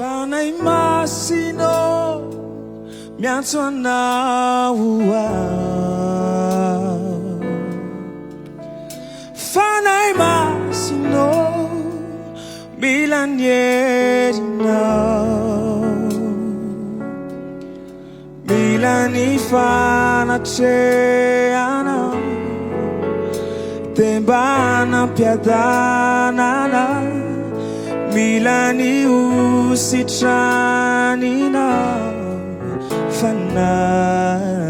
Fanahy Masina Antso Analakely Fanahy Masina milanierina milani fanatreana tembana piadanana milani usitranina Fanahy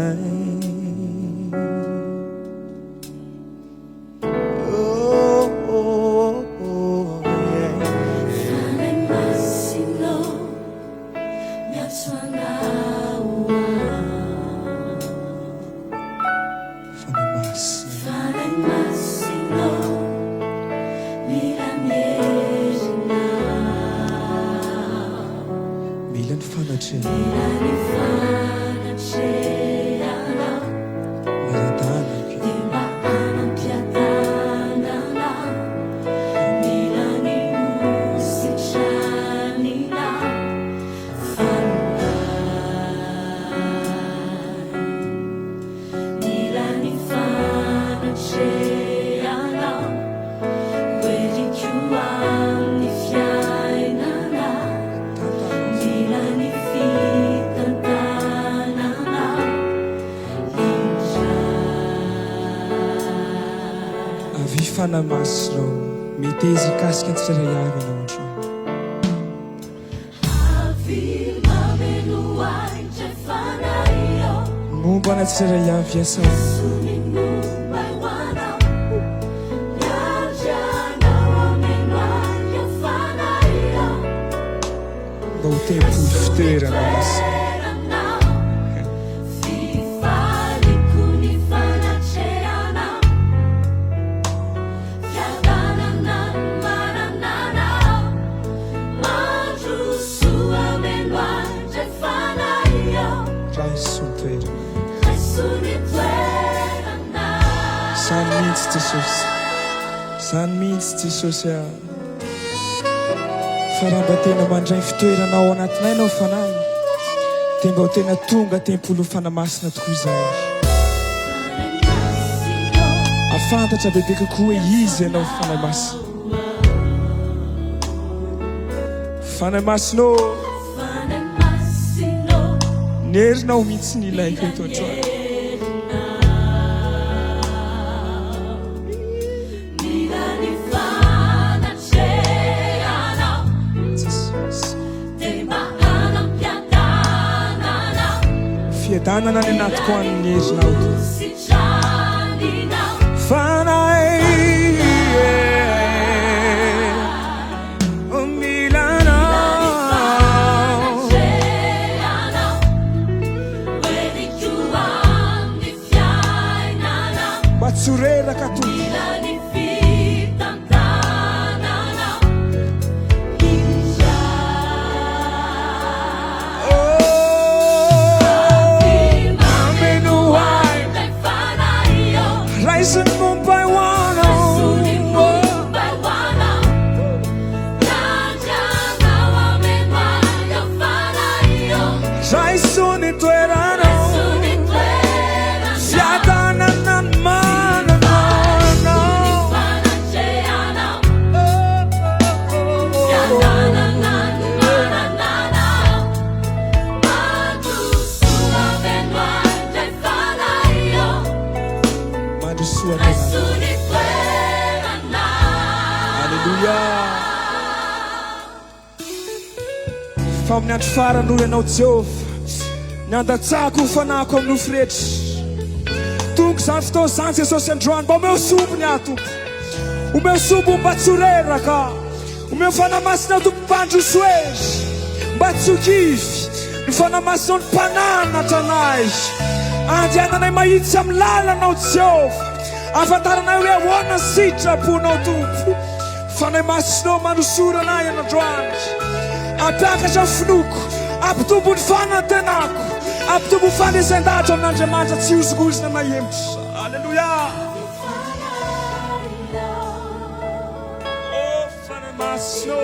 Fanahy Masina miteza ikasika antsiraray avy ianao androany momba ana tsiraray avy iasao mba ho tempoly fitoerana Masina Zany mihitsy Jesosy fa raha mba tena mandray fitoeranao anatinay anao Fanahy dia mba ho tena tonga tempolo Fanahy Masina tokoa izay afantatra bebe kokoa hoe izy ianao Fanahy Masina Fanahy Masina nerinao mihitsy ny ilaiko eto androany fiadanana ny anatiko an'ny herinao Fanahy milana batsoreraka tompoko fa amin'ny andro faran'olo ianao Jehova niandatsahako ho fanahiko amin'ny ofretra tonga izany fotoana izany Jesosy androany mba omeo sombony aho tompo omeo sombo mba tsy ho reraka omeo Fanahy Masina tompo mpandrosoery mba tsy ho kivy ny Fanahy Masina ny mpananatra anay andiananay mahitsy amin'ny lalanao Jehova afantaranay hoe ahoana ny sitraponao tompo Fanahy Masina mandrosora anay androany apakatra finoko ampitombo ny fanantenako ampitombo ny fanesen-dahatra amin'Andriamanitra tsy hozongozona mahemitra alleluia Fanahy Masina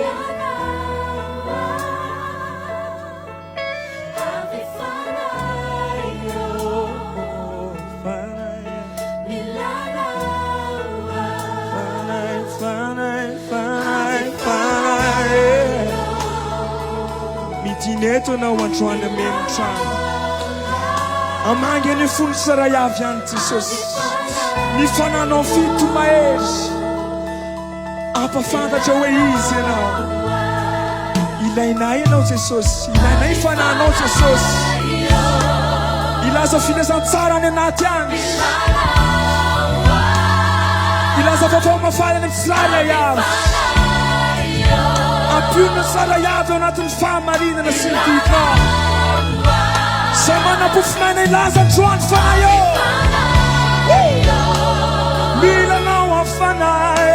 dineto anao androany ameno trano amangy ny folo saray avy ihany Jesosy ny fananao fito mahery ampafantatra hoe izy ianao ilainay ianao Jesosy ilainay fananao Jesosy ilaza finazantsara ny anaty any ilaza fafamafaly any tsiraya iavy apion'ny tsara iavy ao anatin'ny fahamarinana sy ny didinao zay manam-pofinaina ilaza androany fanahy eo milanao afanahy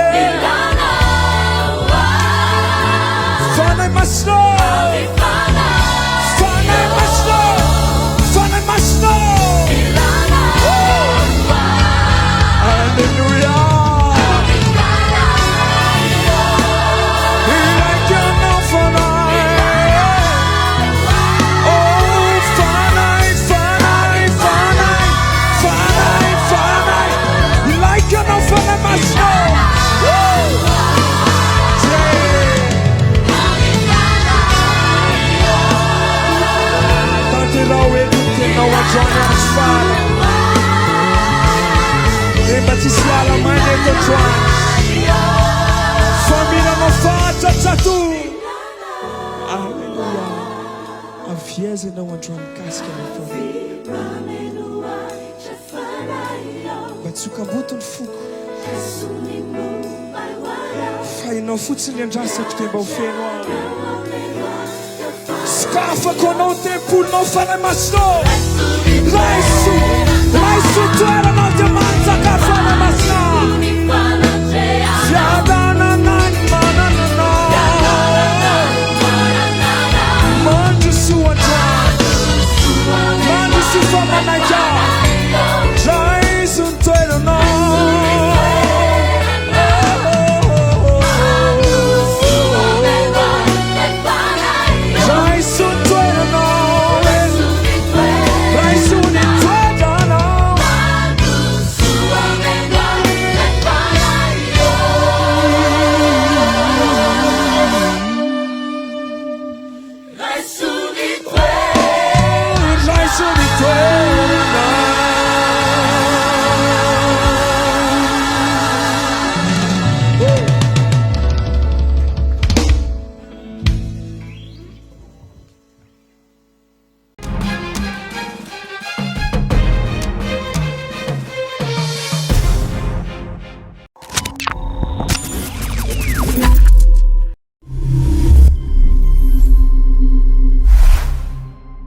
Fanahy Masina Fanahy Masina Fanahy Masina Hallelujah Avieza não androany kasika batsokamboto ny foko fa ianao fotsiny andrasatra dia mba ho feno aho skafako anao tempolinao Fanahy Masina laiso toeranao dia manjaka Fanahy Masina